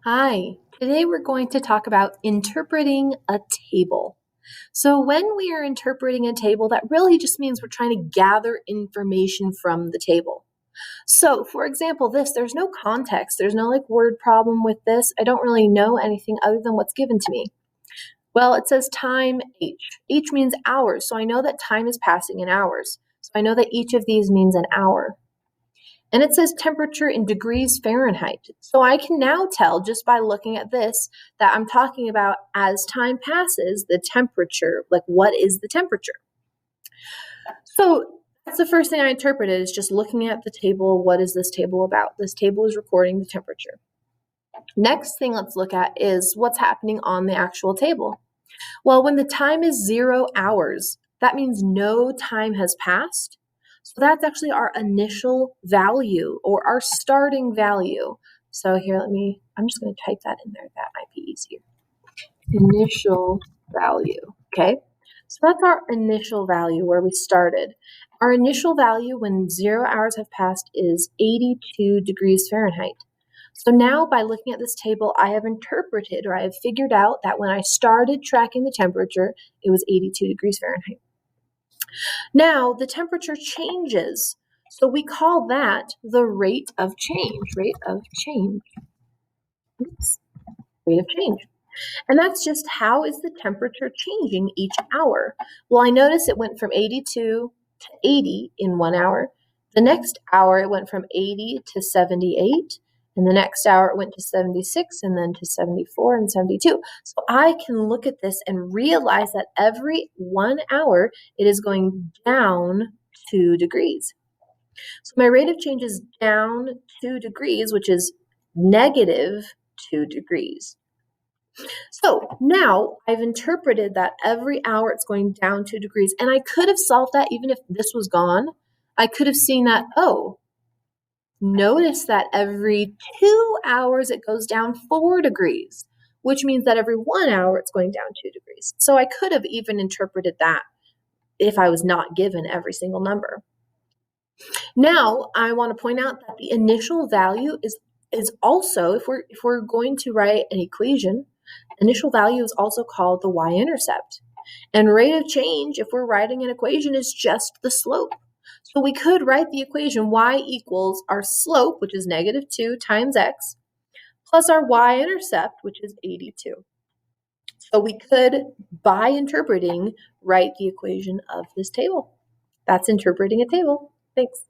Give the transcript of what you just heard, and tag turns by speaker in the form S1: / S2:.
S1: Hi, today we're going to talk about interpreting a table. So, when we are interpreting a table, that really just means we're trying to gather information from the table. So, for example, there's no context, there's no word problem with this. I don't really know anything other than what's given to me. Well, it says time H. H means hours, so I know that time is passing in hours. So, I know that each of these means an hour. And it says temperature in degrees Fahrenheit. So I can now tell just by looking at this that I'm talking about as time passes, the temperature, like what is the temperature? So that's the first thing I interpreted is just looking at the table. What is this table about? This table is recording the temperature. Next thing let's look at is what's happening on the actual table. Well, when the time is 0 hours, that means no time has passed. So that's actually our initial value or our starting value. So here, I'm just going to type that in there. That might be easier. Initial value, okay? So that's our initial value where we started. Our initial value when 0 hours have passed is 82 degrees Fahrenheit. So now by looking at this table, I have interpreted or I have figured out that when I started tracking the temperature, it was 82 degrees Fahrenheit. Now the temperature changes. So we call that the rate of change, Oops. Rate of change. And that's just how is the temperature changing each hour. Well, I notice it went from 82 to 80 in 1 hour. The next hour, it went from 80 to 78. And the next hour, it went to 76 and then to 74 and 72. So I can look at this and realize that every 1 hour, it is going down 2 degrees. So my rate of change is down 2 degrees, which is negative 2 degrees. So now I've interpreted that every hour it's going down 2 degrees. And I could have solved that even if this was gone. I could have seen that, notice that every 2 hours it goes down 4 degrees, which means that every 1 hour it's going down 2 degrees. So I could have even interpreted that if I was not given every single number. Now I want to point out that the initial value is also, if we're going to write an equation, initial value is also called the y-intercept. And rate of change, if we're writing an equation, is just the slope. So we could write the equation y equals our slope, which is negative 2 times x, plus our y-intercept, which is 82. So we could, by interpreting, write the equation of this table. That's interpreting a table. Thanks.